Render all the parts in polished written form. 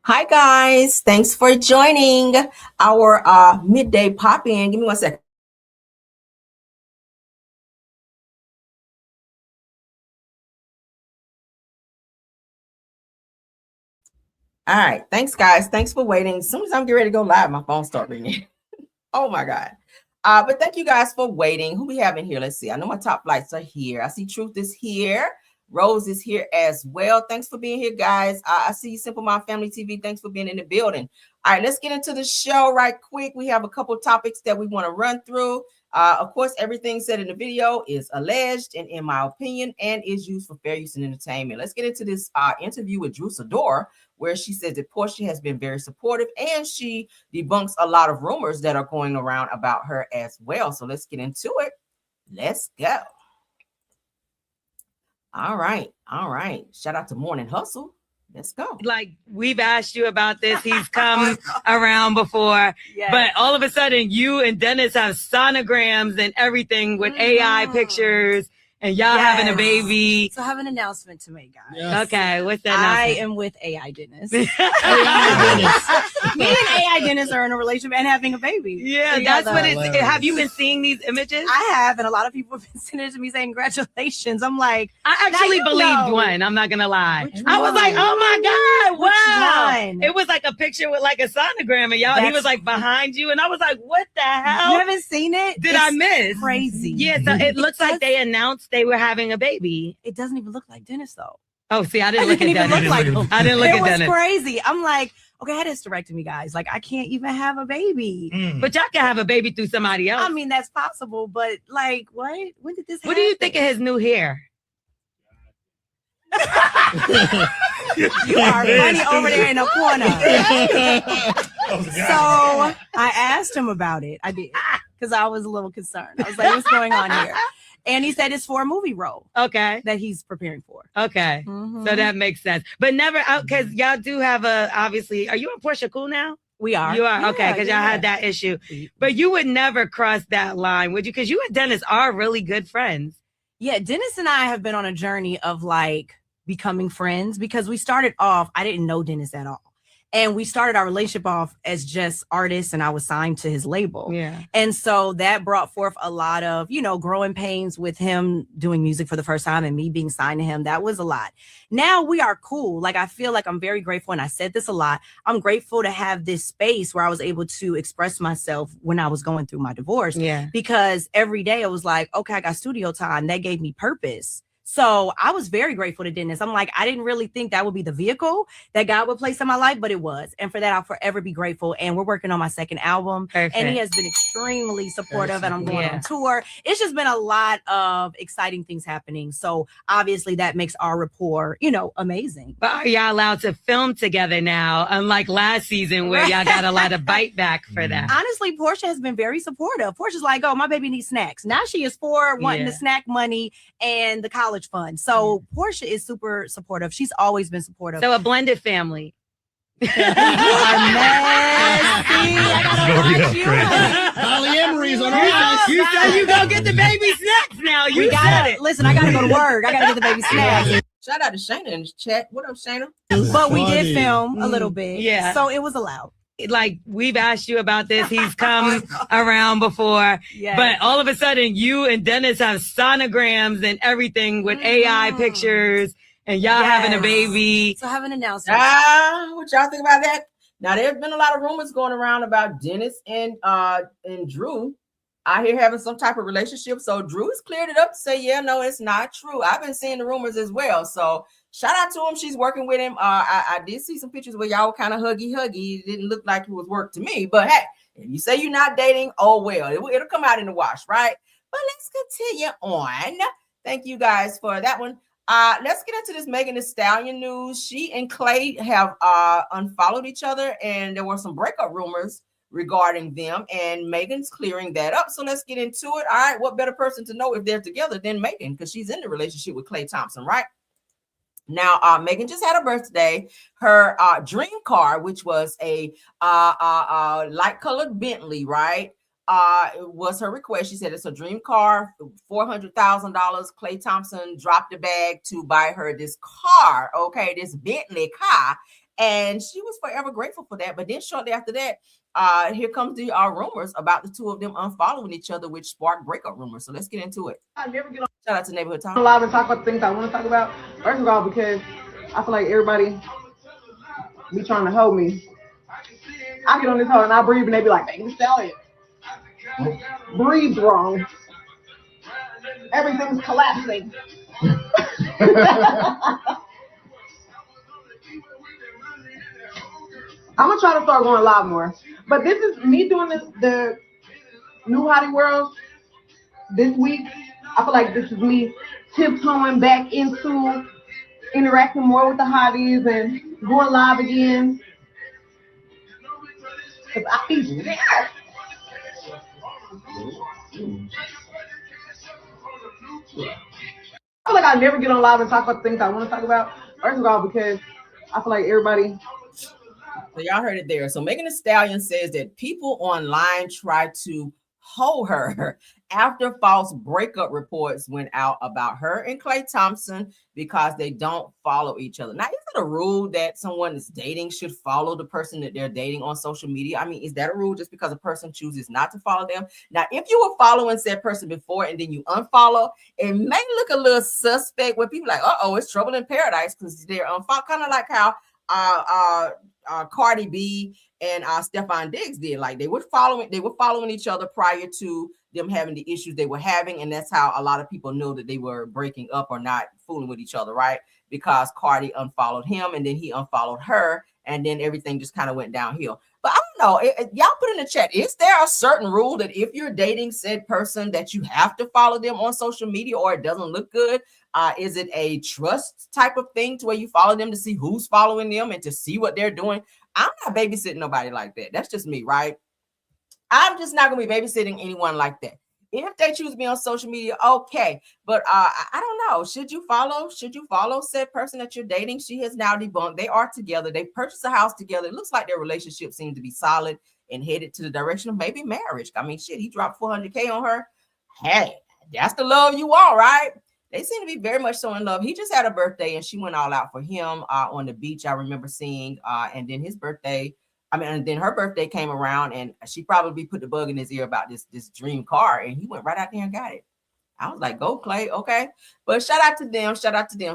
Hi guys, thanks for joining our midday pop-in. Give me 1 second. All right, thanks guys. Thanks for waiting. As soon as I'm getting ready to go live, my phone start ringing. Oh my God. But thank you guys for waiting. Who we have in here? Let's see. I know my top flights are here. I see Truth is here. Rose is here as well. Thanks for being here, guys. I see you, Simple Mom Family TV. Thanks for being in the building. All right, let's get into the show right quick. We have a couple topics that we want to run through. Of course, everything said in the video is alleged and in my opinion and is used for fair use and entertainment. Let's get into this interview with Sidora, where she says that Portia has been very supportive and she debunks a lot of rumors that are going around about her as well. So let's get into it. Let's go. All right. Shout out to Morning Hustle. Let's go. Like, we've asked you about this. He's come around before. Yes. But all of a sudden, you and Dennis have sonograms and everything with AI pictures. And y'all having a baby. So I have an announcement to make, guys. Yes. Okay, what's that? I am with AI Dennis. Me and AI Dennis are in a relationship and having a baby. Yeah, together. That's what it's. Have you been seeing these images? I have, and a lot of people have been sending it to me saying congratulations. I'm like, I actually believed one. I'm not gonna lie. I was like, oh my God, wow! It was like a picture with like a sonogram, and y'all. He was like behind you, and I was like, what the hell? You haven't seen it? Did I miss? Crazy. Yeah, so it looks like they announced they were having a baby. It doesn't even look like Dennis though. Oh, see, I didn't look at Dennis. Look like I didn't look at Dennis. It was crazy. I'm like, okay, I had hysterectomy, guys. Like, I can't even have a baby. But y'all can have a baby through somebody else. I mean, that's possible, but like, what? When did this happen? What do you think of his new hair? You are funny over there in the corner. So I asked him about it. I did, because I was a little concerned. I was like, what's going on here? And he said it's for a movie role. Okay. That he's preparing for. Okay. So that makes sense. But never, because y'all do have obviously, are you and Portia cool now? We are. You are? Okay, because y'all had that issue. But you would never cross that line, would you? Because you and Dennis are really good friends. Yeah, Dennis and I have been on a journey of like becoming friends, because we started off, I didn't know Dennis at all. And we started our relationship off as just artists, and I was signed to his label. Yeah. And so that brought forth a lot of, growing pains with him doing music for the first time and me being signed to him. That was a lot. Now we are cool. Like, I feel like I'm very grateful. And I said this a lot. I'm grateful to have this space where I was able to express myself when I was going through my divorce. Yeah. Because every day I was like, okay, I got studio time. That gave me purpose. So I was very grateful to Dennis. I'm like, I didn't really think that would be the vehicle that God would place in my life, but it was. And for that, I'll forever be grateful. And we're working on my second album. Perfect. And he has been extremely supportive. And I'm going on tour. It's just been a lot of exciting things happening. So obviously that makes our rapport, amazing. But are y'all allowed to film together now? Unlike last season where y'all got a lot of bite back for that. Honestly, Portia has been very supportive. Portia's like, oh, my baby needs snacks. Now she is for wanting the snack money and the college fund. So Portia is super supportive. She's always been supportive. So a blended family. You are messy. I gotta watch you. Polyamory's on our You said you go get the baby snacks now. You said it. Listen, I gotta go to work. I gotta get the baby snacks. Shout out to Shayna in the chat. What up, Shayna? But we did film a little bit. Yeah. So it was allowed. Like, we've asked you about this. He's come around before. Yes. But all of a sudden, you and Dennis have sonograms and everything with AI pictures, and y'all having a baby. So I have an announcement. What y'all think about that? Now, there's been a lot of rumors going around about Dennis and Drew out here having some type of relationship. So Drew's cleared it up to say, yeah, no, it's not true. I've been seeing the rumors as well. So shout out to him. She's working with him. I did see some pictures where y'all kind of huggy. It didn't look like it was work to me. But hey, if you say you're not dating, oh well, it'll come out in the wash, right? But let's continue on. Thank you guys for that one. Let's get into this Megan Thee Stallion news. She and Clay have unfollowed each other, and there were some breakup rumors regarding them, and Megan's clearing that up. So let's get into it. All right, what better person to know if they're together than Megan, because she's in the relationship with Klay Thompson, right? Now, Megan just had a birthday. Her dream car, which was a light-colored Bentley, right? Was her request. She said it's a dream car, $400,000. Klay Thompson dropped the bag to buy her this car, okay, this Bentley car. And she was forever grateful for that. But then shortly after that, here comes the rumors about the two of them unfollowing each other, which sparked breakup rumors. So let's get into it. I never get on Shout out to Neighborhood Talk. live and talk about the things I want to talk about. First of all, because I feel like everybody be trying to hold me. I get on this hoe and I breathe and they be like, Thee Stallion. Breathe wrong. Everything's collapsing. I'm gonna try to start going live more. But this is me doing the new Hottie World this week. I feel like this is me tiptoeing back into interacting more with the hotties and going live again. Cause I be scared. I feel like I never get on live and talk about the things I want to talk about. First of all, because I feel like everybody. So y'all heard it there. So Megan Thee Stallion says that people online try to hold her after false breakup reports went out about her and Klay Thompson because they don't follow each other. Now, is it a rule that someone that's dating should follow the person that they're dating on social media? I mean, is that a rule just because a person chooses not to follow them? Now, if you were following said person before and then you unfollow, it may look a little suspect when people are like, uh-oh, it's trouble in paradise because they're unfollowed. Kind of like how Cardi B and Stephon Diggs did. Like they were following each other prior to them having the issues they were having, and that's how a lot of people know that they were breaking up or not fooling with each other, right? Because Cardi unfollowed him and then he unfollowed her, and then everything just kind of went downhill. But I don't know, y'all put in the chat, is there a certain rule that if you're dating said person that you have to follow them on social media or it doesn't look good? Is it a trust type of thing to where you follow them to see who's following them and to see what they're doing? I'm not babysitting nobody like that. That's just me, right? I'm just not going to be babysitting anyone like that. If they choose to be on social media, okay. But I don't know. Should you follow said person that you're dating? She has now debunked. They are together. They purchased a house together. It looks like their relationship seems to be solid and headed to the direction of maybe marriage. I mean, shit, he dropped $400K on her. Hey, that's the love you want, right? They seem to be very much so in love. He just had a birthday and she went all out for him on the beach. I remember seeing, and then then her birthday came around and she probably put the bug in his ear about this dream car, and he went right out there and got it. I was like, go Klay, okay. But shout out to them.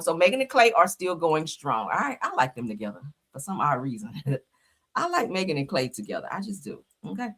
So Megan and Klay are still going strong. I like them together for some odd reason. I like Megan and Klay together. I just do. Okay.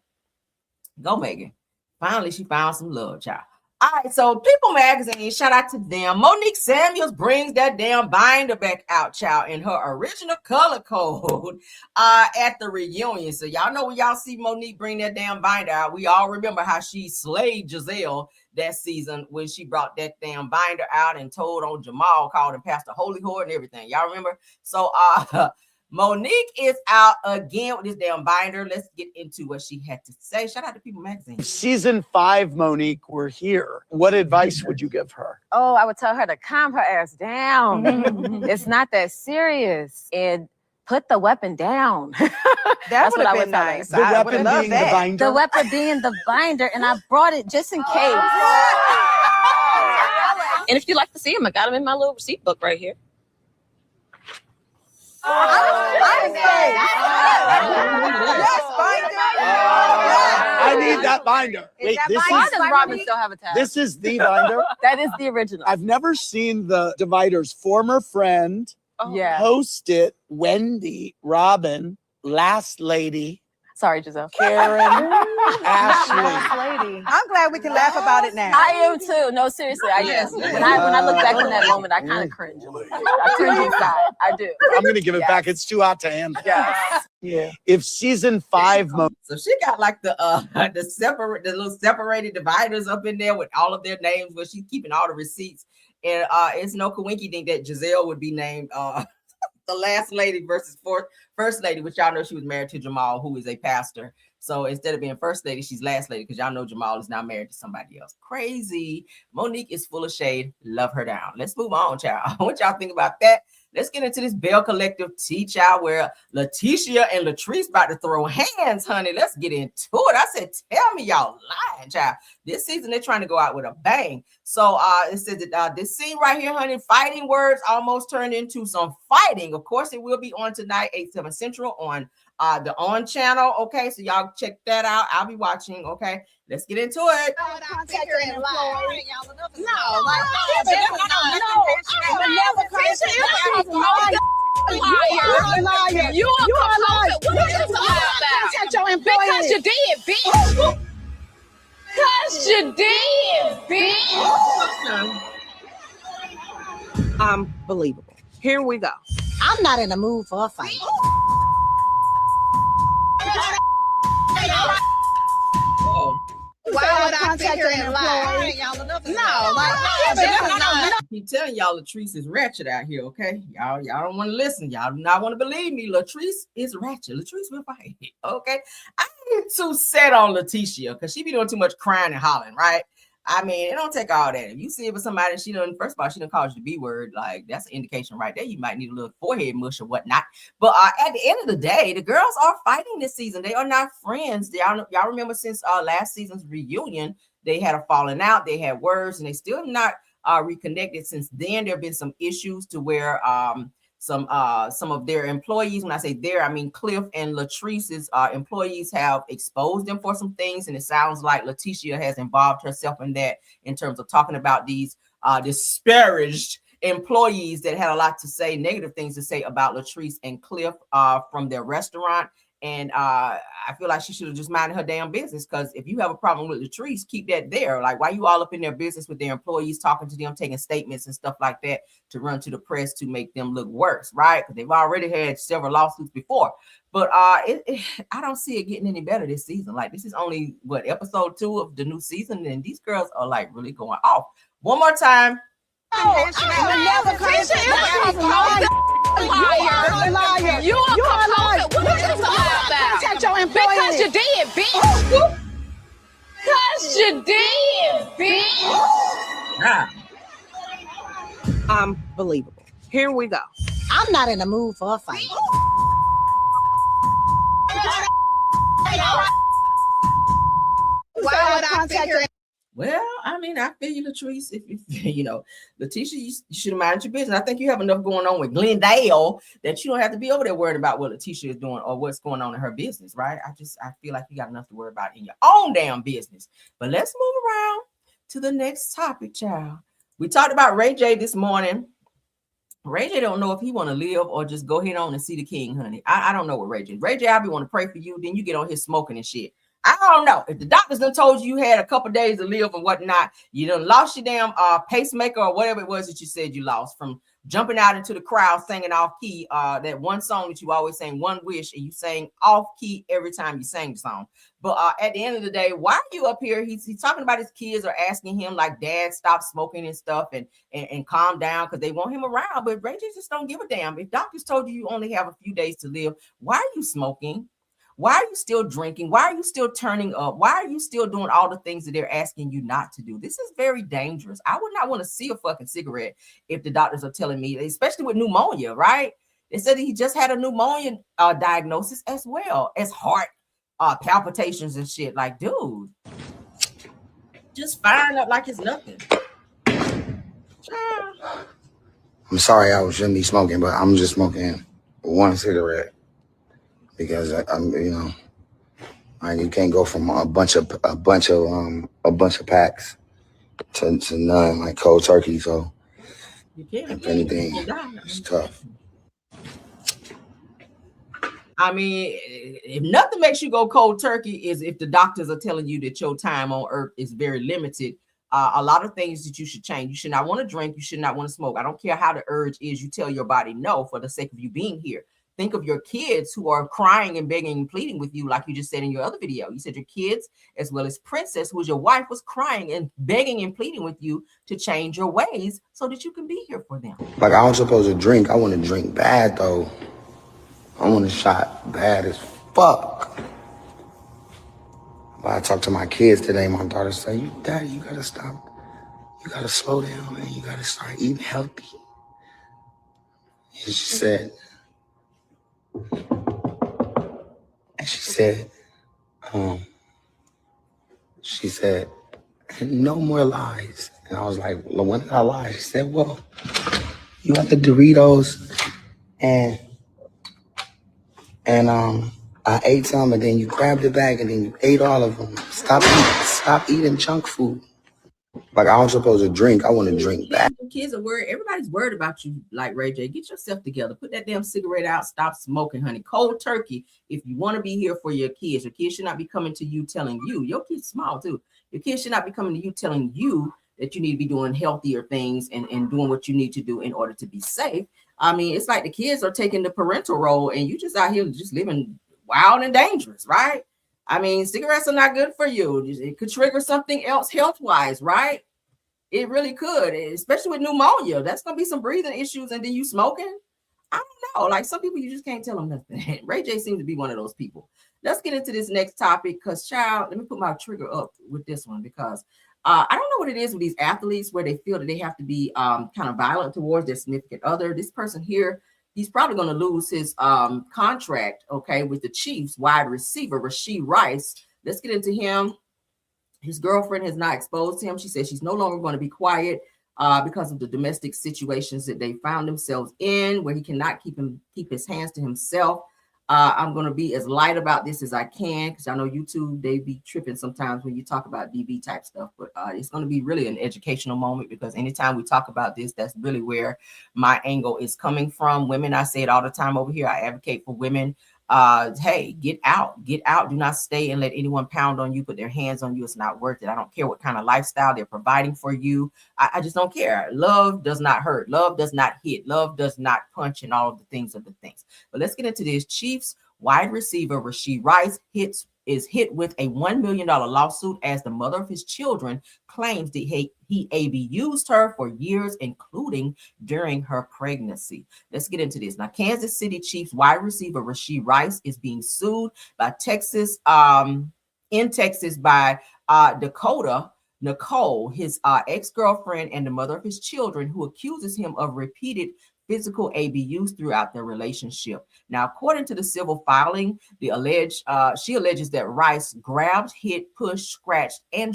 Go Megan. Finally, she found some love, child. All right, so People Magazine, shout out to them. Monique Samuels brings that damn binder back out, child, in her original color code at the reunion. So y'all know when y'all see Monique bring that damn binder out, we all remember how she slayed Giselle that season when she brought that damn binder out and told on Jamal, called him Pastor Holy Whore and everything. Y'all remember? So Monique is out again with this damn binder. Let's get into what she had to say. Shout out to People Magazine. Season 5, Monique, we're here. What advice would you give her? Oh, I would tell her to calm her ass down. It's not that serious. And put the weapon down. That would have been nice. The weapon being the binder? The weapon being the binder, and I brought it just in case. And if you'd like to see him, I got him in my little receipt book right here. I need that binder. Wait, Why does Robin still have a tag? This is the binder? That is the original. I've never seen the Divider's former friend host it, Wendy, Robin, Last Lady. Sorry, Giselle. Karen, Ashley. Lady. I'm glad we can laugh about it now. I am too. No, seriously, I am. When I look back on that moment, I kind of cringe. I cringe inside. I do. I'm going to give it back. It's too hot to handle. Yes. Yeah. If season 5, so she got like the little separated dividers up in there with all of their names, where she's keeping all the receipts. And it's no coincidence that Giselle would be named the last lady versus first lady, which y'all know she was married to Jamal, who is a pastor. So instead of being first lady, she's last lady, because y'all know Jamal is now married to somebody else. Crazy. Monique is full of shade. Love her down. Let's move on, child. What y'all think about that? Let's get into this Bell Collective tea, child, where Letitia and Latrice about to throw hands, honey. Let's get into it. I said, tell me y'all lying, child. This season, they're trying to go out with a bang. So it says that this scene right here, honey, fighting words almost turned into some fighting. Of course, it will be on tonight, 8/7 Central on the On channel. Okay, so y'all check that out. I'll be watching. Okay, let's get into it. You a liar. Contact your employee. Because you did, bitch. Because you did, bitch. Unbelievable. Here we go. I'm not in the mood for a fight. Why would I contact your employee? I keep telling y'all Latrice is ratchet out here, okay? Y'all don't want to listen. Y'all do not want to believe me. Latrice is ratchet. Latrice will fight, okay? I ain't too set on Letitia because she be doing too much crying and hollering, right? I mean, it don't take all that. If you see it with somebody, she done, first of all, she done called you the B word. Like, that's an indication right there. You might need a little forehead mush or whatnot. But at the end of the day, the girls are fighting this season. They are not friends. Y'all remember since last season's reunion, they had a falling out. They had words, and they still not reconnected. Since then, there have been some issues to where some of their employees, when I say their, I mean Cliff and Latrice's employees have exposed them for some things, and it sounds like Letitia has involved herself in that in terms of talking about these disparaged employees that had a lot to say, negative things to say about Latrice and Cliff from their restaurant. And I feel like she should have just minded her damn business, because if you have a problem with Latrice, keep that there. Like, why you all up in their business with their employees, talking to them, taking statements and stuff like that to run to the press to make them look worse, right? Because they've already had several lawsuits before. But I don't see it getting any better this season. Like, this is only, episode 2 of the new season, and these girls are like really going off. One more time. You a liar. Contact your employee. Because you did, bitch. Because you did, bitch. Unbelievable. Here we go. I'm not in the mood for a fight. Why would I contact your? Well, I mean, I feel you, Latrice. If Letitia, you should have minded your business. I think you have enough going on with Glendale that you don't have to be over there worried about what Letitia is doing or what's going on in her business, right? I feel like you got enough to worry about in your own damn business. But let's move around to the next topic, child. We talked about Ray J this morning. Ray J don't know if he want to live or just go ahead on and see the king, honey. I don't know what Ray J. Ray J, I be want to pray for you. Then you get on here smoking and shit. I don't know. If the doctors done told you had a couple days to live and whatnot, you done lost your damn pacemaker or whatever it was that you said you lost from jumping out into the crowd singing off key. That one song that you always sang, One Wish, and you sang off key every time you sang the song. But at the end of the day, why are you up here? He's talking about his kids are asking him like, Dad, stop smoking and stuff and calm down, because they want him around. But Ray J just don't give a damn. If doctors told you only have a few days to live, why are you smoking? Why are you still drinking? Why are you still turning up? Why are you still doing all the things that they're asking you not to do? This is very dangerous. I would not want to see a fucking cigarette if the doctors are telling me, especially with pneumonia, right? They said that he just had a pneumonia diagnosis as well as heart palpitations and shit. Like, dude, just firing up like it's nothing. I'm sorry I shouldn't be smoking, but I'm just smoking one cigarette. Because you can't go from a bunch of packs to none, like cold turkey. So if anything, it's tough. I mean, if nothing makes you go cold turkey is if the doctors are telling you that your time on earth is very limited. A lot of things that you should change. You should not want to drink. You should not want to smoke. I don't care how the urge is. You tell your body no for the sake of you being here. Think of your kids who are crying and begging and pleading with you, like you just said in your other video. You said your kids, as well as Princess, who was your wife, was crying and begging and pleading with you to change your ways so that you can be here for them. Like, I was supposed to drink. I want to drink bad, though. I want a shot bad as fuck. But I talked to my kids today. My daughter said, Daddy, you gotta stop. You gotta slow down, and you gotta start eating healthy. And she said, no more lies. And I was like, well, when did I lie? She said, well, you got the Doritos and I ate some, and then you grabbed it back, and then you ate all of them. Stop eating junk food. Like, I was supposed to drink. I want to drink back. Kids are worried. Everybody's worried about you, like Ray J. Get yourself together. Put that damn cigarette out. Stop smoking, honey. Cold turkey. If you want to be here for your kids should not be coming to you telling you. Your kids small too. Your kids should not be coming to you telling you that you need to be doing healthier things and doing what you need to do in order to be safe. I mean, it's like the kids are taking the parental role, and you just out here just living wild and dangerous, right? I mean, cigarettes are not good for you. It could trigger something else health-wise, right? It really could, especially with pneumonia. That's going to be some breathing issues, and then you smoking? I don't know. Like, some people, you just can't tell them nothing. Ray J seems to be one of those people. Let's get into this next topic because, child, let me put my trigger up with this one because I don't know what it is with these athletes where they feel that they have to be kind of violent towards their significant other. This person here, he's probably going to lose his contract, okay, with the Chiefs wide receiver, Rashee Rice. Let's get into him. His girlfriend has not exposed him. She says she's no longer going to be quiet because of the domestic situations that they found themselves in, where he cannot keep his hands to himself. I'm going to be as light about this as I can because I know YouTube, they be tripping sometimes when you talk about DV type stuff, but it's going to be really an educational moment because anytime we talk about this, that's really where my angle is coming from. Women, I say it all the time over here. I advocate for women. Hey, get out, do not stay and let anyone pound on you, put their hands on you. It's not worth it. I don't care what kind of lifestyle they're providing for you. I just don't care. Love does not hurt. Love does not hit. Love does not punch, and all of the things of the things. But let's get into this. Chiefs wide receiver Rashee Rice is hit with a $1 million lawsuit as the mother of his children claims that he abused her for years, including during her pregnancy. Let's get into this. Now, Kansas City Chiefs wide receiver Rashee Rice is being sued by Texas, in Texas by Dakota Nicole, his ex-girlfriend and the mother of his children, who accuses him of repeated physical abuse throughout their relationship. Now, according to the civil filing, she alleges that Rice grabbed, hit, pushed, scratched, and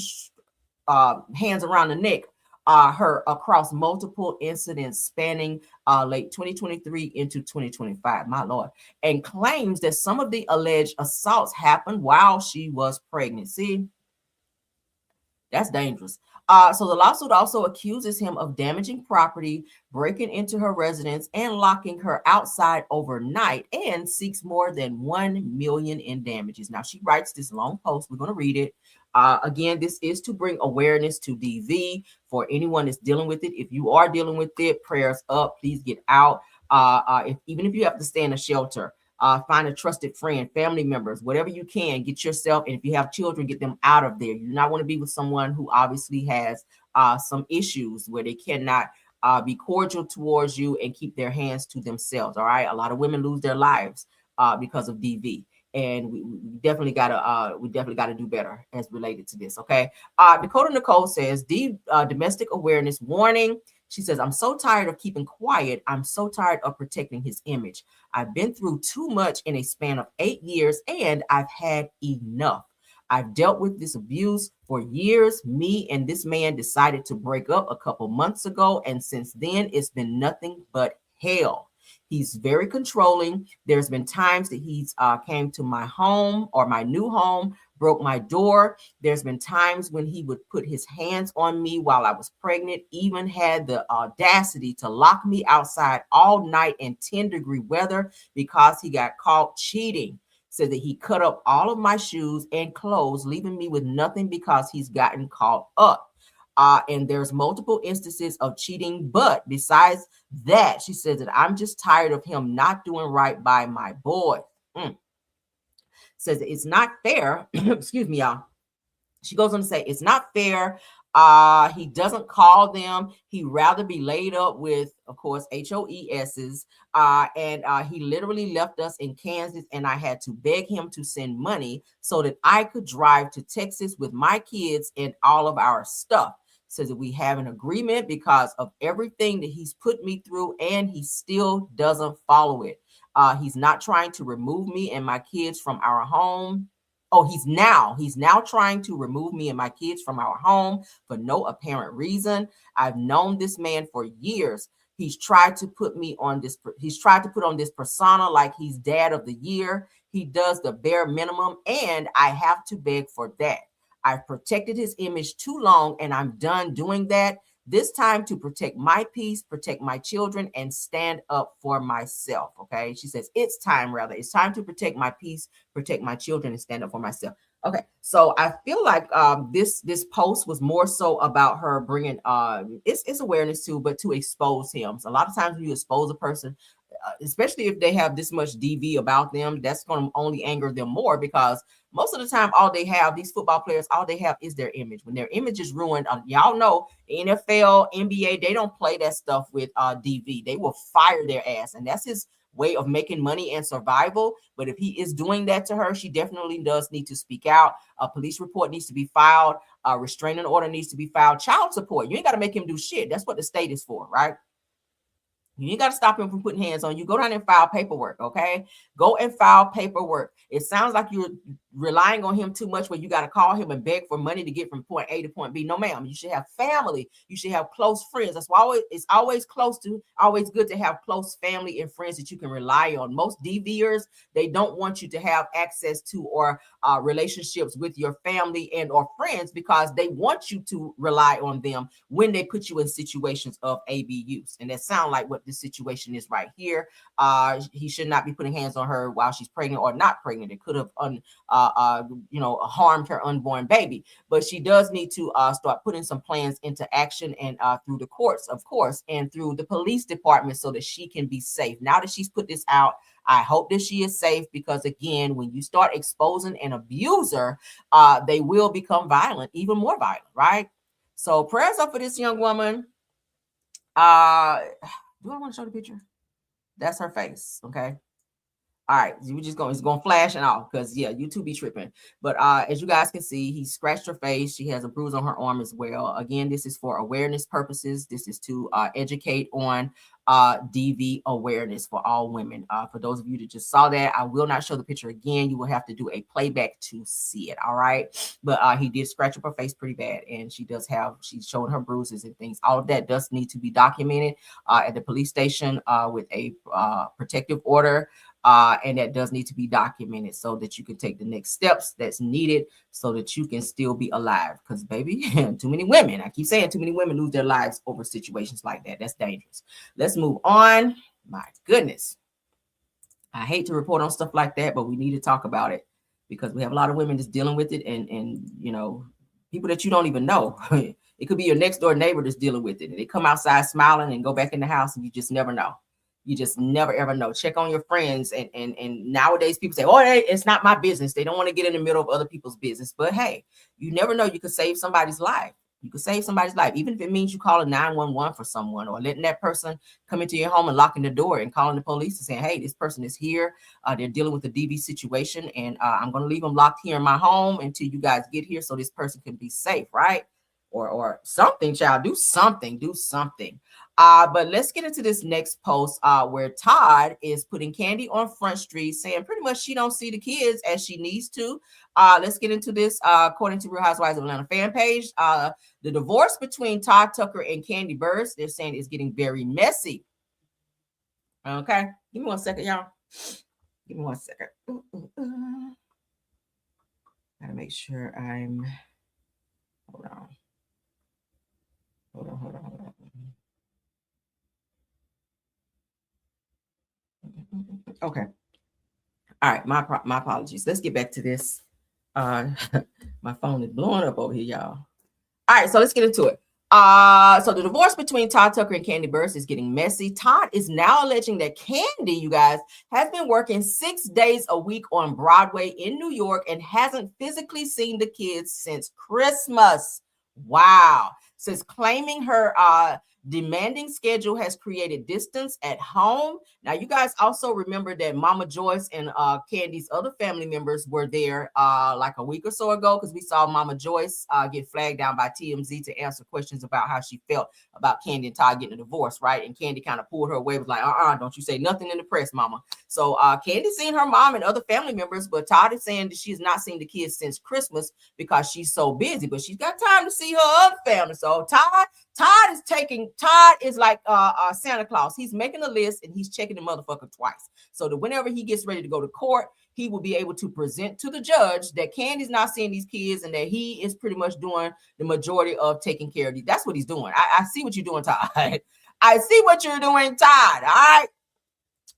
hands around the neck her across multiple incidents spanning late 2023 into 2025, my Lord, and claims that some of the alleged assaults happened while she was pregnant. See, that's dangerous. So the lawsuit also accuses him of damaging property, breaking into her residence, and locking her outside overnight, and seeks more than $1 million in damages. Now, she writes this long post. We're going to read it. Again, this is to bring awareness to DV for anyone that's dealing with it. If you are dealing with it, prayers up. Please get out. Even if you have to stay in a shelter, find a trusted friend, family members, whatever you can, get yourself, and if you have children, get them out of there. You do not want to be with someone who obviously has some issues where they cannot be cordial towards you and keep their hands to themselves. All right. A lot of women lose their lives because of DV. And we definitely gotta do better as related to this. Okay. Dakota Nicole says domestic awareness warning. She says, I'm so tired of keeping quiet. I'm so tired of protecting his image. I've been through too much in a span of 8 years, and I've had enough. I've dealt with this abuse for years. Me and this man decided to break up a couple months ago, and since then, it's been nothing but hell. He's very controlling. There's been times that he's came to my home or my new home, broke my door. There's been times when he would put his hands on me while I was pregnant, even had the audacity to lock me outside all night in 10-degree weather because he got caught cheating. Said that he cut up all of my shoes and clothes, leaving me with nothing because he's gotten caught up. And there's multiple instances of cheating. But besides that, she says that I'm just tired of him not doing right by my boy. Says that it's not fair. Excuse me, y'all. She goes on to say, it's not fair He doesn't call them. He'd rather be laid up with, of course, HOESs. And he literally left us in Kansas, and I had to beg him to send money so that I could drive to Texas with my kids and all of our stuff. Says that we have an agreement because of everything that he's put me through, and he still doesn't follow it. He's not trying to remove me and my kids from our home. Oh, he's now trying to remove me and my kids from our home for no apparent reason. I've known this man for years. He's tried to put on this persona like he's dad of the year. He does the bare minimum, and I have to beg for that. I've protected his image too long, and I'm done doing that. This time to protect my peace, protect my children, and stand up for myself. Okay. She says, it's time to protect my peace, protect my children, and stand up for myself. Okay. So I feel like this post was more so about her bringing it's awareness too, but to expose him. So a lot of times when you expose a person, especially if they have this much DV about them, that's going to only anger them more, because most of the time, these football players, all they have is their image. When their image is ruined, y'all know NFL, NBA, they don't play that stuff with DV. They will fire their ass, and that's his way of making money and survival. But if he is doing that to her, she definitely does need to speak out. A police report needs to be filed. A restraining order needs to be filed. Child support, you ain't got to make him do shit. That's what the state is for, right? You ain't got to stop him from putting hands on you. Go down and file paperwork, okay? Go and file paperwork. It sounds like you're relying on him too much, where you got to call him and beg for money to get from point A to point B. No, ma'am. You should have family. You should have close friends. That's why it's always good to have close family and friends that you can rely on. Most DVers, they don't want you to have access to or relationships with your family and or friends, because they want you to rely on them when they put you in situations of ABUs. And that sounds like what this situation is right here. He should not be putting hands on her while she's pregnant or not pregnant. It could have harmed her unborn baby. But she does need to start putting some plans into action, and through the courts, of course, and through the police department, so that she can be safe. Now that she's put this out, I hope that she is safe, because again, when you start exposing an abuser, they will become violent, even more violent, right? So prayers up for this young woman. Do I want to show the picture? That's her face. Okay. All right, it's gonna flash and off, because YouTube be tripping. But as you guys can see, he scratched her face. She has a bruise on her arm as well. Again, this is for awareness purposes. This is to educate on DV awareness for all women. For those of you that just saw that, I will not show the picture again. You will have to do a playback to see it. All right, but he did scratch up her face pretty bad, and she's showing her bruises and things. All of that does need to be documented at the police station with a protective order. And that does need to be documented, so that you can take the next steps that's needed, so that you can still be alive. Because baby, too many women, I keep saying, too many women lose their lives over situations like that. That's dangerous. Let's move on. My goodness, I hate to report on stuff like that, but we need to talk about it, because we have a lot of women that's dealing with it, and people that you don't even know. It could be your next door neighbor that's dealing with it, and they come outside smiling and go back in the house, and you just never know. You just never, ever know. Check on your friends. And nowadays people say, oh, hey, it's not my business. They don't want to get in the middle of other people's business. But hey, you never know. You could save somebody's life. You could save somebody's life, even if it means you call a 911 for someone, or letting that person come into your home and locking the door and calling the police and saying, hey, this person is here. They're dealing with a DV situation, and I'm going to leave them locked here in my home until you guys get here, so this person can be safe, right? Or something, child. Do something. But let's get into this next post where Todd is putting Kandi on Front Street, saying pretty much she don't see the kids as she needs to. Let's get into this. According to Real Housewives of Atlanta fan page, the divorce between Todd Tucker and Kandi Burruss, they're saying is getting very messy. Okay, give me 1 second, y'all. Give me 1 second. Gotta make sure I'm. Hold on. Okay. All right. My apologies. Let's get back to this. My phone is blowing up over here, y'all. All right. So let's get into it. So the divorce between Todd Tucker and Kandi Burruss is getting messy. Todd is now alleging that Kandi, you guys, has been working 6 days a week on Broadway in New York and hasn't physically seen the kids since Christmas. Wow. Says claiming her demanding schedule has created distance at home. Now, you guys also remember that Mama Joyce and Kandi's other family members were there like a week or so ago, because we saw Mama Joyce get flagged down by TMZ to answer questions about how she felt about Kandi and Todd getting a divorce, right? And Kandi kind of pulled her away, was like, don't you say nothing in the press, Mama. So Kandi's seen her mom and other family members, but Todd is saying that she's not seen the kids since Christmas because she's so busy, but she's got time to see her other family. So Todd is like Santa Claus. He's making a list and he's checking the motherfucker twice. So that whenever he gets ready to go to court, he will be able to present to the judge that Kandi's not seeing these kids and that he is pretty much doing the majority of taking care of these. That's what he's doing. I see what you're doing, Todd. I see what you're doing, Todd. All right.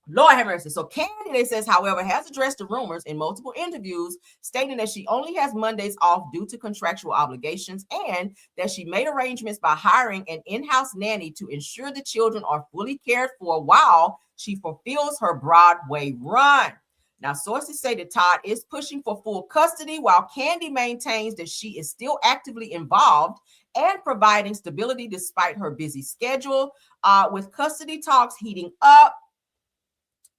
Lord have mercy. So Kandi, they says, however, has addressed the rumors in multiple interviews, stating that she only has Mondays off due to contractual obligations and that she made arrangements by hiring an in-house nanny to ensure the children are fully cared for while she fulfills her Broadway run. Now, sources say that Todd is pushing for full custody, while Kandi maintains that she is still actively involved and providing stability despite her busy schedule, with custody talks heating up.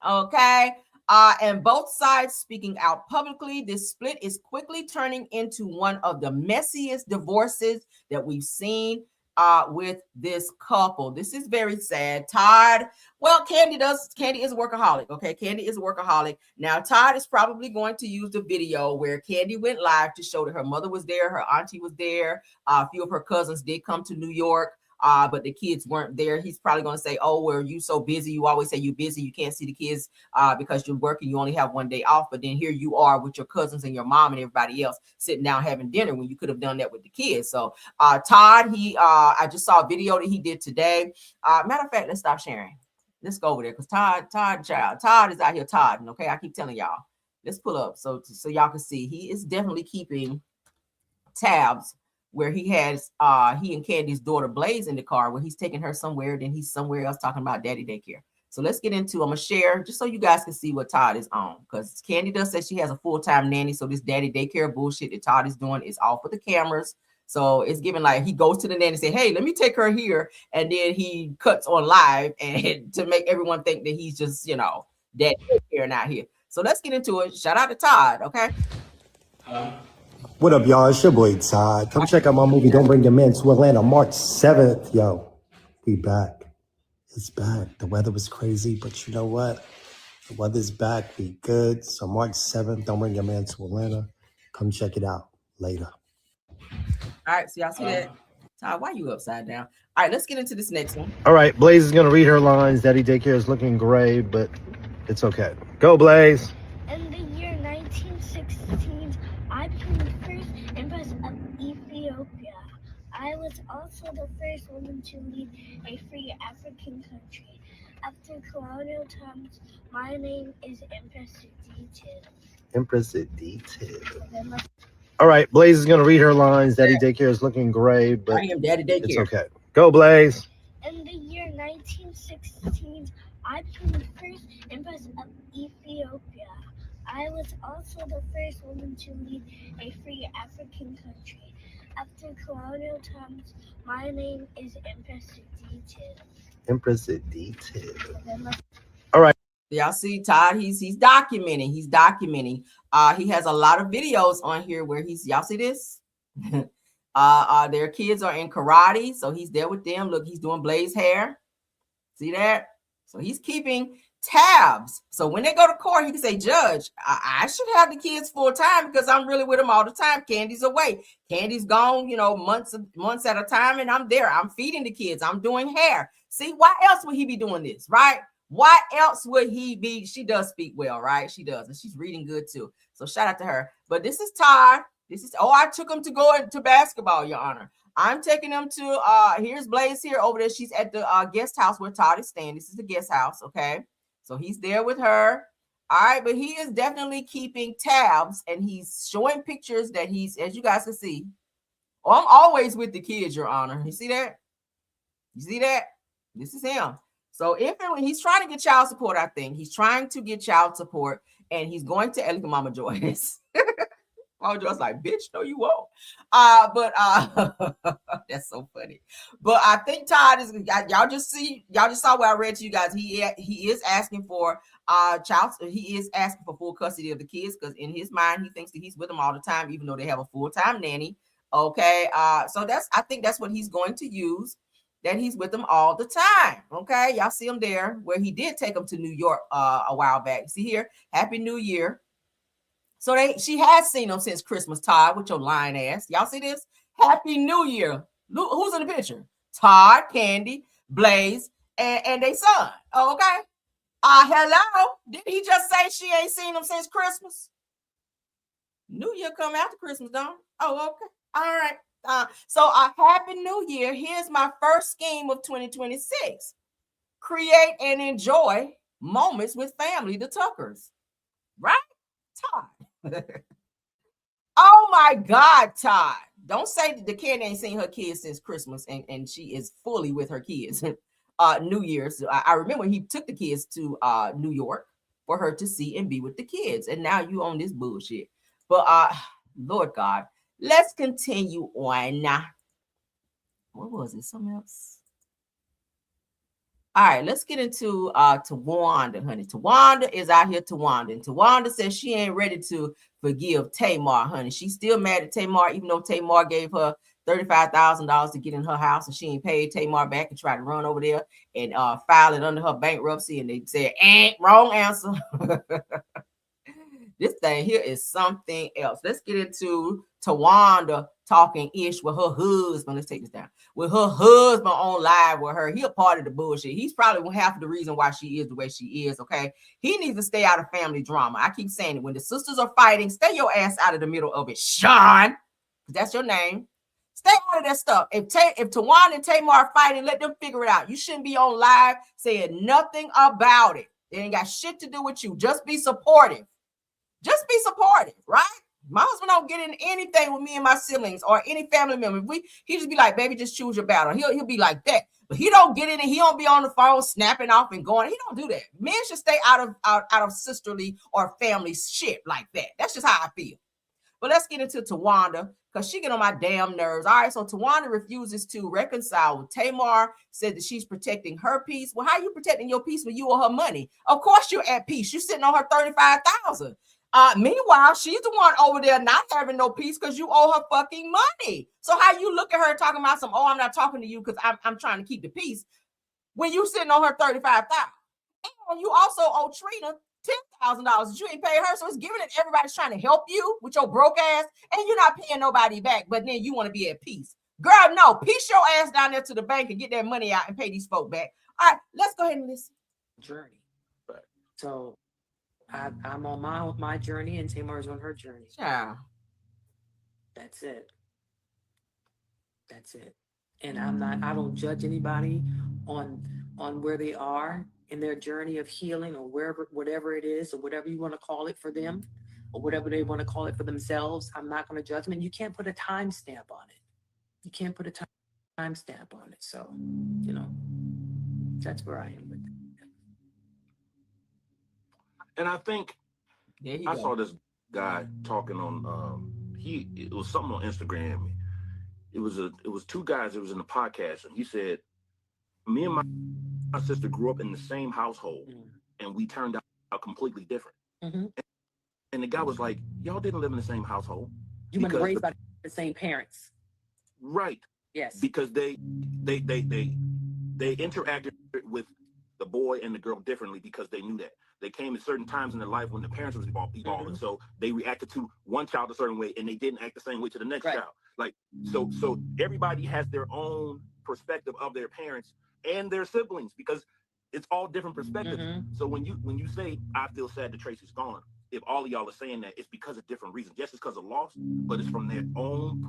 Okay. And both sides speaking out publicly. This split is quickly turning into one of the messiest divorces that we've seen with this couple. This is very sad. Todd, well, Kandi is a workaholic. Okay. Kandi is a workaholic. Now, Todd is probably going to use the video where Kandi went live to show that her mother was there. Her auntie was there. A few of her cousins did come to New York. But the kids weren't there. He's probably going to say, oh, well, you so busy. You always say you're busy. You can't see the kids because you're working. You only have one day off. But then here you are with your cousins and your mom and everybody else sitting down having dinner when you could have done that with the kids. So Todd, I just saw a video that he did today. Matter of fact, let's stop sharing. Let's go over there because Todd is out here Todding. Okay, I keep telling y'all. Let's pull up so y'all can see. He is definitely keeping tabs where he has he and Kandi's daughter Blaze in the car, where he's taking her somewhere, then he's somewhere else talking about daddy daycare. So let's get into, I'm gonna share just so you guys can see what Todd is on, because Kandi does say she has a full-time nanny. So this daddy daycare bullshit that Todd is doing is all for the cameras. So it's given like he goes to the nanny and say, hey, let me take her here, and then he cuts on live and to make everyone think that he's just, you know, daddy daycare out here. So let's get into it. Shout out to Todd, okay? What up, y'all? It's your boy Todd. Come check out my movie, Don't Bring Your Man to Atlanta, March 7th. Yo, we back. It's back. The weather was crazy, but you know what? The weather's back. We good. So March 7th, Don't Bring Your Man to Atlanta. Come check it out later. All right, so y'all see that? Todd, why you upside down? All right, let's get into this next one. All right, Blaze is going to read her lines. Daddy daycare is looking gray, but it's okay. Go, Blaze. In the year 1916, I became the first empress of Ethiopia. I was also the first woman to lead a free African country. After colonial times, my name is Empress Edith. Empress Edith. All right, Blaze is going to read her lines. Daddy daycare is looking gray, but I am daddy daycare. It's okay. Go, Blaze. In the year 1916, I became the first empress of Ethiopia. I was also the first woman to lead a free African country. After colonial times, my name is Empress Edith. Empress Edith. All right. Y'all see Todd, he's documenting. He has a lot of videos on here where y'all see this? Their kids are in karate, so he's there with them. Look, he's doing Blaze hair. See that? So he's keeping tabs. So when they go to court, he can say, Judge, I should have the kids full time because I'm really with them all the time. Kandi's away. Kandi's gone, you know, months at a time, and I'm there. I'm feeding the kids. I'm doing hair. See, why else would he be doing this, right? Why else would he be? She does speak well, right? She does, and she's reading good too. So shout out to her. But this is Todd. I took him to go into basketball, Your Honor. I'm taking them to here's Blaze here over there. She's at the guest house where Todd is staying. This is the guest house, okay? So he's there with her. All right, but he is definitely keeping tabs, and he's showing pictures that he's, as you guys can see. Oh, I'm always with the kids, Your Honor. You see that? You see that? This is him. So if and when he's trying to get child support, I think he's trying to get child support, and he's going to look at Mama Joyce. I was like, bitch, no, you won't. But that's so funny. But I think Todd is, y'all just saw what I read to you guys. He is asking for he is asking for full custody of the kids, because in his mind he thinks that he's with them all the time, even though they have a full-time nanny. Okay, so I think that's what he's going to use, that he's with them all the time. Okay, y'all see him there, where he did take them to New York a while back. See here, Happy New Year. So she has seen him since Christmas. Todd, with your lying ass. Y'all see this? Happy New Year. Who's in the picture? Todd, Kandi, Belle'S, and they son. Oh, okay. Hello. Did he just say she ain't seen him since Christmas? New Year come after Christmas, don't it? Oh, okay. All right. So a Happy New Year. Here's my first scheme of 2026. Create and enjoy moments with family, the Tuckers. Right? Todd. Oh my God, Todd. Don't say that the Kandi ain't seen her kids since Christmas and she is fully with her kids. New Year's. I remember he took the kids to New York for her to see and be with the kids. And now you on this bullshit. But Lord God, let's continue on. What was it? Something else? All right, let's get into Towanda, honey. Towanda is out here, Towanda. And Towanda says she ain't ready to forgive Tamar, honey. She's still mad at Tamar, even though Tamar gave her $35,000 to get in her house, and she ain't paid Tamar back, and tried to run over there and file it under her bankruptcy. And they said, wrong answer. This thing here is something else. Let's get into Towanda talking ish with her husband. Let's take this down. With her husband on live with her. He a part of the bullshit. He's probably half of the reason why she is the way she is, okay? He needs to stay out of family drama. I keep saying it. When the sisters are fighting, stay your ass out of the middle of it. Sean, because that's your name. Stay out of that stuff. If Towanda and Tamar are fighting, let them figure it out. You shouldn't be on live saying nothing about it. It ain't got shit to do with you. Just be supportive. Just be supportive, right? My husband don't get in anything with me and my siblings or any family member. He just be like, baby, just choose your battle. He'll be like that. But he don't get in and he don't be on the phone snapping off and going. He don't do that. Men should stay out of sisterly or family shit like that. That's just how I feel. But let's get into Towanda, because she get on my damn nerves. All right, so Towanda refuses to reconcile with Tamar, said that she's protecting her peace. Well, how are you protecting your peace when you owe her money? Of course you're at peace. You're sitting on her $35,000. Meanwhile, she's the one over there not having no peace because you owe her fucking money. So how you look at her talking about I'm not talking to you because I'm trying to keep the peace when you sitting on her $35,000. And you also owe Trina $10,000 that you ain't pay her. So it's giving it everybody's trying to help you with your broke ass, and you're not paying nobody back, but then you want to be at peace. Girl, no, peace your ass down there to the bank and get that money out and pay these folk back. All right, let's go ahead and listen. Journey. So I'm on my journey and Tamar's on her journey. Yeah. That's it. And I don't judge anybody on where they are in their journey of healing, or whatever it is, or whatever you want to call it for them, or whatever they want to call it for themselves. I'm not going to judge them. And you can't put a timestamp on it. You can't put a timestamp on it. So, that's where I am with it. And I think I saw this guy talking on it was something on Instagram. It was two guys that was in the podcast, and he said, me and my sister grew up in the same household, and we turned out completely different. Mm-hmm. And the guy was like, y'all didn't live in the same household. You weren't raised by the same parents. Right. Yes. Because they interacted with the boy and the girl differently, because they knew that. They came at certain times in their life when the parents was evolving. Mm-hmm. So they reacted to one child a certain way, and they didn't act the same way to the next child. Like, so everybody has their own perspective of their parents and their siblings, because it's all different perspectives. Mm-hmm. So when you say, I feel sad that Tracy's gone, if all of y'all are saying that, it's because of different reasons. Yes, it's because of loss, but it's from their own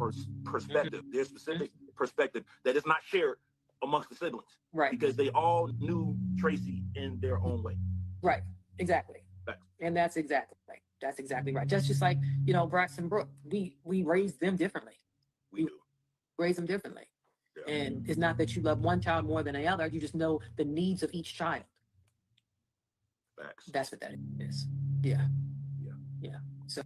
perspective, their specific perspective that is not shared amongst the siblings. Right. Because they all knew Tracy in their own way. Right. Exactly. Right. And that's exactly right. Just like, Braxton Brooke, we raised them differently. We do. Raise them differently. Yeah. And it's not that you love one child more than the other. You just know the needs of each child. Facts. That's what that is. Yeah. So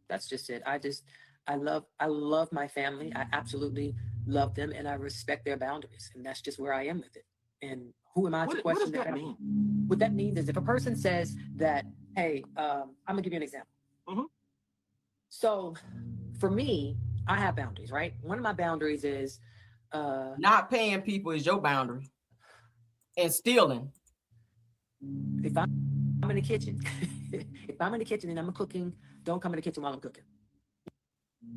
that's just it. I love my family. I absolutely love them, and I respect their boundaries, and that's just where I am with it. And who am I to question what does that mean? What that means is if a person says that, hey, I'm gonna give you an example. Mm-hmm. So for me, I have boundaries, right? One of my boundaries is not paying people is your boundary, and stealing. If I'm in the kitchen, if I'm in the kitchen and I'm cooking, don't come in the kitchen while I'm cooking.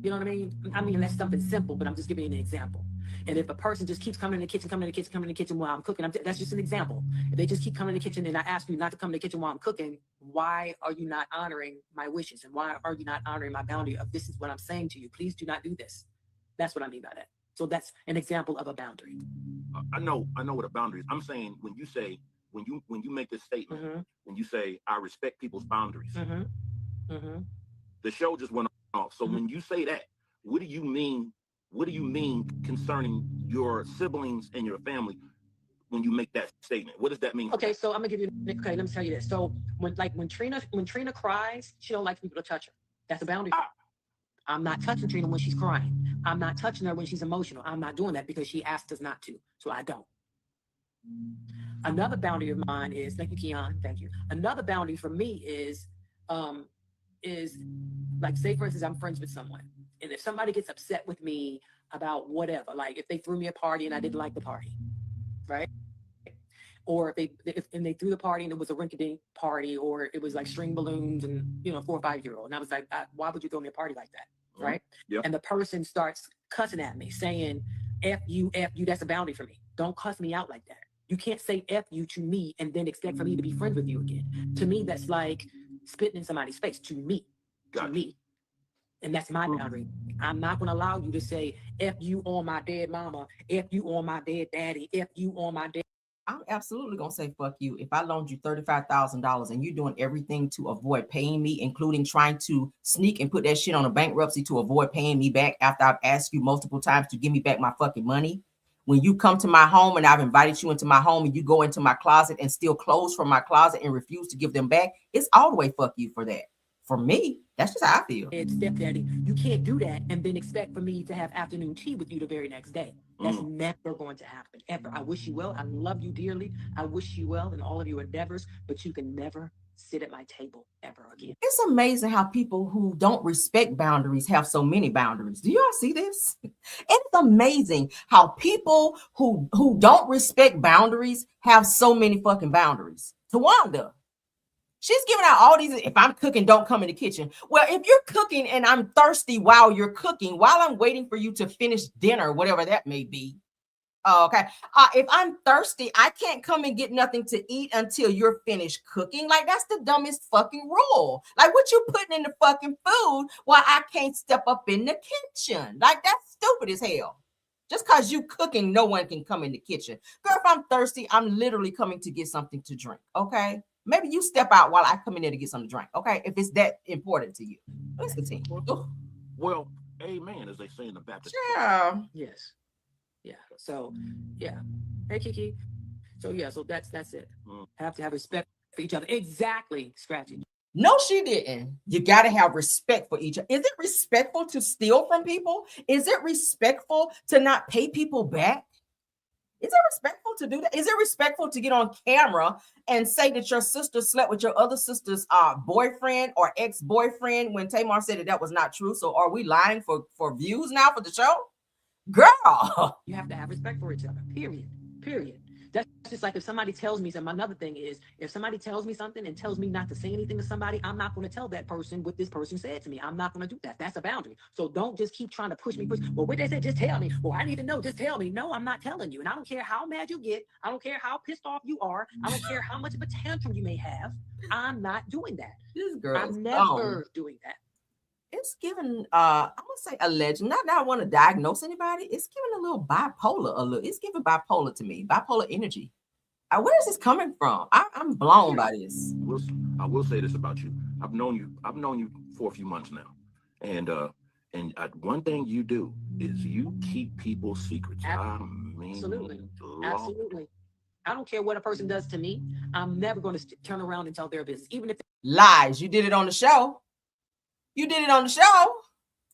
You know what I mean? I mean, that's something simple, but I'm just giving you an example. And if a person just keeps coming in the kitchen while I'm cooking, that's just an example. If they just keep coming in the kitchen and I ask you not to come in the kitchen while I'm cooking, why are you not honoring my wishes? And why are you not honoring my boundary of this is what I'm saying to you? Please do not do this. That's what I mean by that. So that's an example of a boundary. I know what a boundary is. I'm saying when you say, when you make this statement, mm-hmm. when you say, I respect people's boundaries, mm-hmm. Mm-hmm. the show just went off. So mm-hmm. when you say that, what do you mean? What do you mean concerning your siblings and your family when you make that statement? What does that mean? Okay, so I'm gonna give you. Okay, let me tell you this. So when Trina cries, she don't like people to touch her. That's a boundary. I'm not touching Trina when she's crying. I'm not touching her when she's emotional. I'm not doing that because she asked us not to. So I don't. Another boundary of mine is, thank you, Keon, thank you. Another boundary for me is like, say for instance, I'm friends with someone, and if somebody gets upset with me about whatever, like if they threw me a party and I didn't like the party, right? Or if they threw the party and it was a rinky-dink party, or it was like string balloons and 4 or 5 year old, and I was like, why would you throw me a party like that, right? Yep. And the person starts cussing at me, saying, F you, that's a boundary for me. Don't cuss me out like that. You can't say F you to me and then expect for me to be friends with you again. To me, that's like spitting in somebody's face. To me. And that's my boundary. I'm not going to allow you to say F you on my dead mama, F you on my dead daddy, F you on my dead. I'm absolutely going to say fuck you. If I loaned you $35,000 and you're doing everything to avoid paying me, including trying to sneak and put that shit on a bankruptcy to avoid paying me back after I've asked you multiple times to give me back my fucking money. When you come to my home and I've invited you into my home and you go into my closet and steal clothes from my closet and refuse to give them back, it's all the way fuck you for that. For me, that's just how I feel. And stepdaddy, you can't do that and then expect for me to have afternoon tea with you the very next day. That's never going to happen, ever. I wish you well. I love you dearly. I wish you well in all of your endeavors, but you can never sit at my table ever again. It's amazing how people who don't respect boundaries have so many boundaries. Do y'all see this? It's amazing how people who don't respect boundaries have so many fucking boundaries. Towanda, she's giving out all these, if I'm cooking, don't come in the kitchen. Well, if you're cooking and I'm thirsty while you're cooking, while I'm waiting for you to finish dinner, whatever that may be. Okay. If I'm thirsty, I can't come and get nothing to eat until you're finished cooking. Like, that's the dumbest fucking rule. Like, what you putting in the fucking food while I can't step up in the kitchen? Like, that's stupid as hell. Just because you cooking, no one can come in the kitchen. Girl, if I'm thirsty, I'm literally coming to get something to drink. Okay. Maybe you step out while I come in there to get something to drink. Okay. If it's that important to you. Let's continue. Well, amen, as they say in the Baptist. Yeah. Yes. Yeah. So, yeah. Hey, Kiki. So, yeah. So that's it. Have to have respect for each other. Exactly. Scratchy. No, she didn't. You got to have respect for each other. Is it respectful to steal from people? Is it respectful to not pay people back? Is it respectful to do that? Is it respectful to get on camera and say that your sister slept with your other sister's boyfriend or ex-boyfriend when Tamar said that was not true? So are we lying for views now for the show? Girl. You have to have respect for each other. Period. That's just like if somebody tells me something. Another thing is, if somebody tells me something and tells me not to say anything to somebody, I'm not going to tell that person what this person said to me. I'm not going to do that. That's a boundary. So don't just keep trying to push me. Well, what they said, just tell me. Well, I need to know. Just tell me. No, I'm not telling you. And I don't care how mad you get. I don't care how pissed off you are. I don't care how much of a tantrum you may have. I'm not doing that. This girl, I'm never doing that. It's given, I'm gonna say alleged. Not that I want to diagnose anybody. It's giving a little bipolar. It's giving bipolar to me. Bipolar energy. Where is this coming from? I'm blown by this. I will say this about you. I've known you for a few months now, and one thing you do is you keep people's secrets. Absolutely. I don't care what a person does to me. I'm never going to turn around and tell their business, even if lies. You did it on the show. You did it on the show.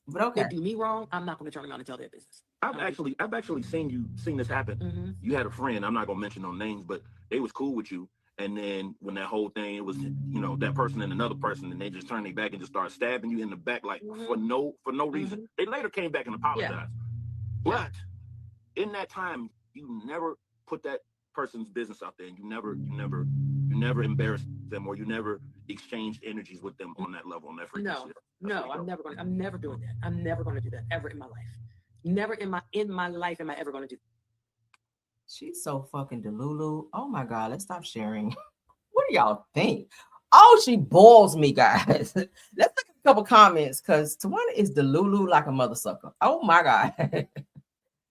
But okay. They do me wrong, I'm not going to turn around and tell their business. I've actually seen this happen. Mm-hmm. You had a friend, I'm not gonna mention no names, but they was cool with you. And then when that whole thing, it was, that person and another person, and they just turned their back and just started stabbing you in the back, like for no reason. They later came back and apologized. But in that time, you never put that person's business out there, and you never embarrassed them, or you never exchanged energies with them on that level, on that frequency. No, I'm never doing that. I'm never going to do that ever in my life. Never in my life am I ever going to do that. She's so fucking delulu. Oh my God, let's stop sharing. What do y'all think? Oh, she boils me, guys. Let's look at a couple comments, because Towanda is delulu like a mother sucker. Oh my God.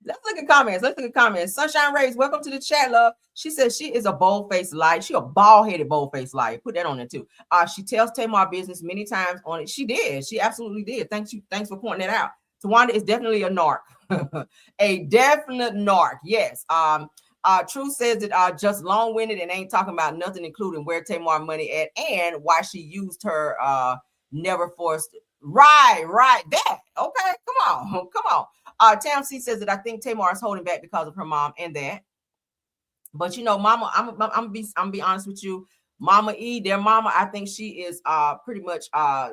Let's look at comments. Sunshine Rays, welcome to the chat, love. She says she is a bold-faced liar. She a bald-headed, bold-faced liar. Put that on there too. She tells Tamar business many times on it. She did. She absolutely did. Thanks for pointing that out. Towanda is definitely a narc. A definite narc. Yes. True says that just long-winded and ain't talking about nothing, including where Tamar money at and why she used her never forced. Right. That. Okay. Come on. Tam C says that I think Tamar is holding back because of her mom and that. But Mama, I'm be honest with you. Mama E, their mama, I think she is pretty much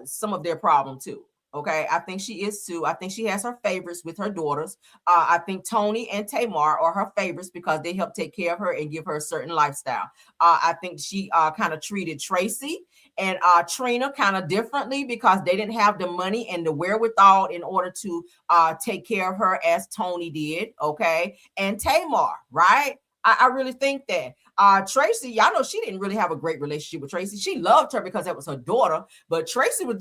some of their problem too. Okay, I think she is too. I think she has her favorites with her daughters. I think Tony and Tamar are her favorites because they help take care of her and give her a certain lifestyle. I think she kind of treated Tracy and Trina kind of differently because they didn't have the money and the wherewithal in order to take care of her as Tony did. Okay, and Tamar, right? I really think that. Tracy, y'all know she didn't really have a great relationship with Tracy. She loved her because that was her daughter, but Tracy would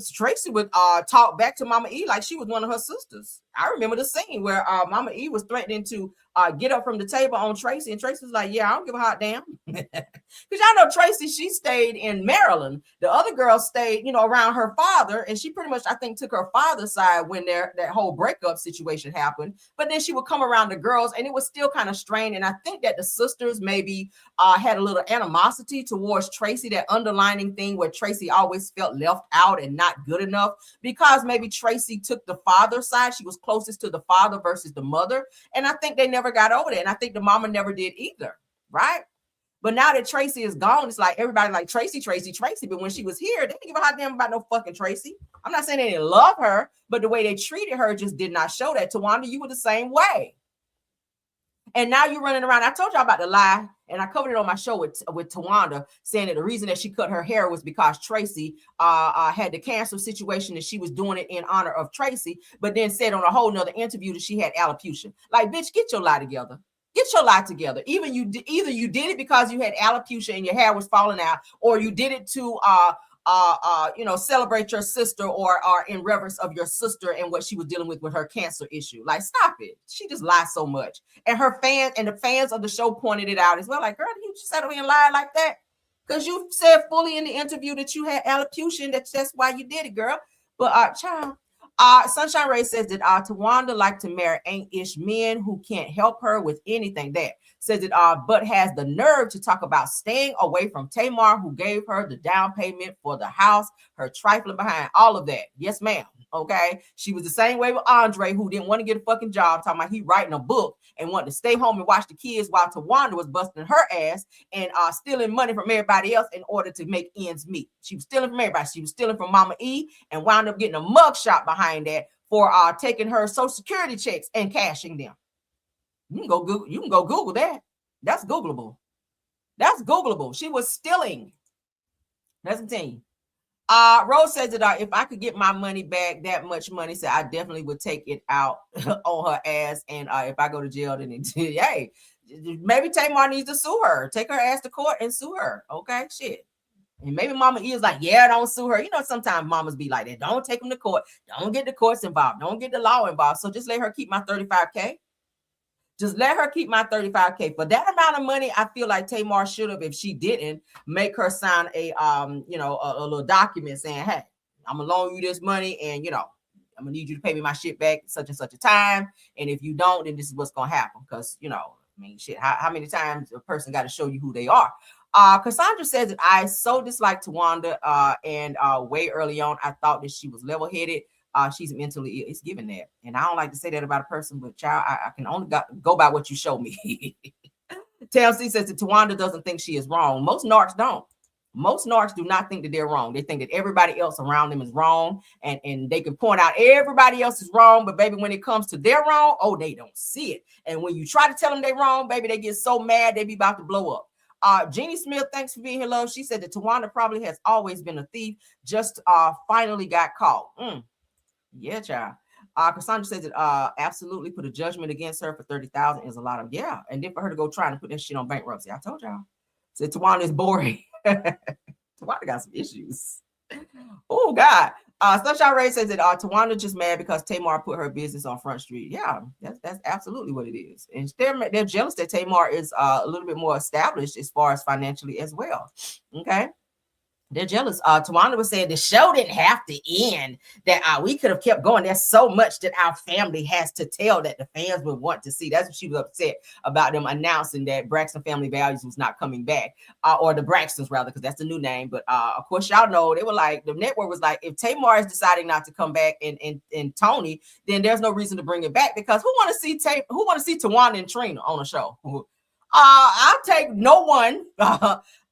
talk back to Mama E like she was one of her sisters. I remember the scene where Mama E was threatening to get up from the table on Tracy, and Tracy was like, "Yeah, I don't give a hot damn." Because y'all know Tracy, she stayed in Maryland. The other girl stayed, around her father, and she pretty much, I think, took her father's side when that whole breakup situation happened. But then she would come around the girls, and it was still kind of strained. And I think that the sisters maybe had a little animosity towards Tracy, that underlining thing where Tracy always felt left out and not good enough because maybe Tracy took the father's side. She was closest to the father versus the mother. And I think they never got over that. And I think the mama never did either. Right. But now that Tracy is gone, it's like everybody like Tracy. But when she was here, they didn't give a hot damn about no fucking Tracy. I'm not saying they didn't love her, but the way they treated her just did not show that. Towanda, you were the same way. And now you're running around. I told y'all about the lie, and I covered it on my show with Towanda, saying that the reason that she cut her hair was because Tracy had the cancer situation and she was doing it in honor of Tracy, but then said on a whole nother interview that she had alopecia. Like, bitch, get your lie together. Get your lie together. Either you did it because you had alopecia and your hair was falling out, or you did it to celebrate your sister or in reverence of your sister and what she was dealing with her cancer issue. Like, stop it. She just lies so much. And her fans and the fans of the show pointed it out as well. Like, girl, you just sat away and lied like that? Because you said fully in the interview that you had alopecia and that's why you did it, girl. But child, Sunshine Ray says that Towanda like to marry ain't-ish men who can't help her with anything. That says that but has the nerve to talk about staying away from Tamar, who gave her the down payment for the house, her trifling behind, all of that. Yes, ma'am. Okay. She was the same way with Andre, who didn't want to get a fucking job, talking about he writing a book and wanted to stay home and watch the kids while Towanda was busting her ass and stealing money from everybody else in order to make ends meet. She was stealing from everybody. She was stealing from Mama E and wound up getting a mugshot behind that for taking her Social Security checks and cashing them. You can go Google that. That's Googleable. She was stealing. Let's continue. Rose says that if I could get my money back, that much money, so I definitely would take it out on her ass. And if I go to jail, then hey, maybe Tamar needs to sue her. Take her ass to court and sue her. Okay, shit. And maybe Mama E is like, yeah, don't sue her. Sometimes mamas be like that. Don't take them to court. Don't get the courts involved. Don't get the law involved. So just let her keep my $35K. Just let her keep my $35K. For that amount of money, I feel like Tamar should have, if she didn't, make her sign a little document saying, hey, I'm gonna loan you this money, and I'm gonna need you to pay me my shit back such and such a time. And if you don't, then this is what's gonna happen. Because shit, how many times a person got to show you who they are? Cassandra says that I so dislike Towanda, and way early on, I thought that she was level-headed. She's mentally ill. It's given that. And I don't like to say that about a person, but child, I can only go by what you show me. TLC says that Towanda doesn't think she is wrong. Most narcs don't. Most narcs do not think that they're wrong. They think that everybody else around them is wrong, and they can point out everybody else is wrong, but baby, when it comes to their wrong, oh, they don't see it. And when you try to tell them they're wrong, baby, they get so mad they be about to blow up. Jeannie Smith, thanks for being here, love. She said that Towanda probably has always been a thief, just finally got caught. Yeah, child. Cassandra says that absolutely put a judgment against her for 30,000 is a lot of, yeah. And then for her to go try and put that shit on bankruptcy, I told y'all. Said Towanda is boring. Towanda got some issues. Oh God. Sunshine Ray says that Towanda just mad because Tamar put her business on Front Street. Yeah, that's absolutely what it is. And they're jealous that Tamar is a little bit more established as far as financially as well. Okay. They're jealous. Towanda was saying the show didn't have to end, that we could have kept going. There's so much that our family has to tell that the fans would want to see. That's what she was upset about, them announcing that Braxton Family Values was not coming back, or the Braxtons rather, because that's the new name. But of course, y'all know, they were like, the network was like, if Tamar is deciding not to come back and Tony, then there's no reason to bring it back, because who want to see Towanda and Trina on a show? I'll take no one.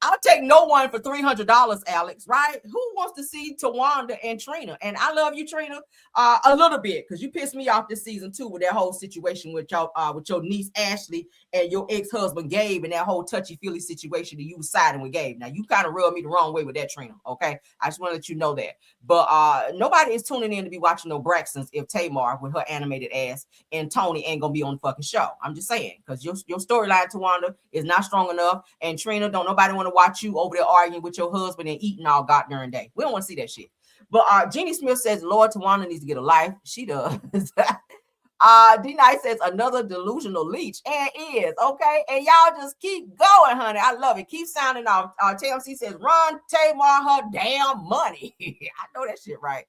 I'll take no one for $300, Alex, right? Who wants to see Towanda and Trina? And I love you, Trina, a little bit, because you pissed me off this season too with that whole situation with your niece Ashley and your ex-husband Gabe, and that whole touchy-feely situation that you was siding with Gabe. Now, you kind of rubbed me the wrong way with that, Trina, okay? I just want to let you know that. But nobody is tuning in to be watching no Braxtons if Tamar, with her animated ass, and Tony ain't going to be on the fucking show. I'm just saying, because your storyline, Towanda, is not strong enough, and Trina, don't nobody want to watch you over there arguing with your husband and eating all goddamn day. We don't want to see that shit. But Jeannie Smith says, Lord, Towanda needs to get a life. She does. D-Nice says, another delusional leech, and is, okay? And y'all just keep going, honey. I love it. Keep sounding off. TMC says, run Tamar her damn money. I know that shit right.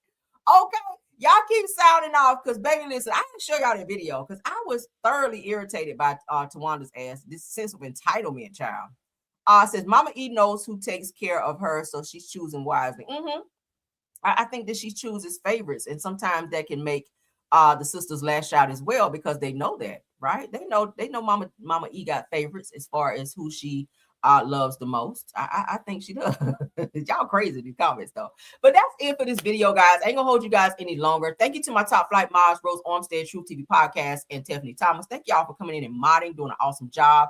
Okay. Y'all keep sounding off, because, baby, listen, I didn't show y'all that video because I was thoroughly irritated by Tawanda's ass, this sense of entitlement, child. Says, Mama E knows who takes care of her, so she's choosing wisely. I think that she chooses favorites, and sometimes that can make the sisters lash out as well, because they know that, right? They know Mama E got favorites as far as who she loves the most. I think she does. Y'all crazy in the comments though. But that's it for this video, guys. I ain't gonna hold you guys any longer. Thank you to my top flight mods, Rose Armstead, Truth TV Podcast, and Tiffany Thomas. Thank y'all for coming in and modding, doing an awesome job.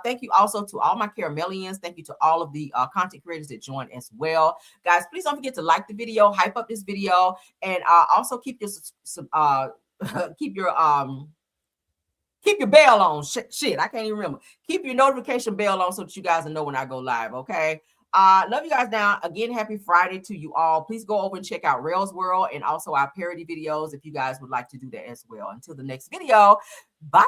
Thank you also to all my Caramellians. Thank you to all of the content creators that joined as well. Guys, please don't forget to like the video, hype up this video, and also keep your keep your bell on. Shit, I can't even remember. Keep your notification bell on so that you guys know when I go live, okay? Love you guys now. Again, happy Friday to you all. Please go over and check out Rail's World and also our parody videos if you guys would like to do that as well. Until the next video, bye.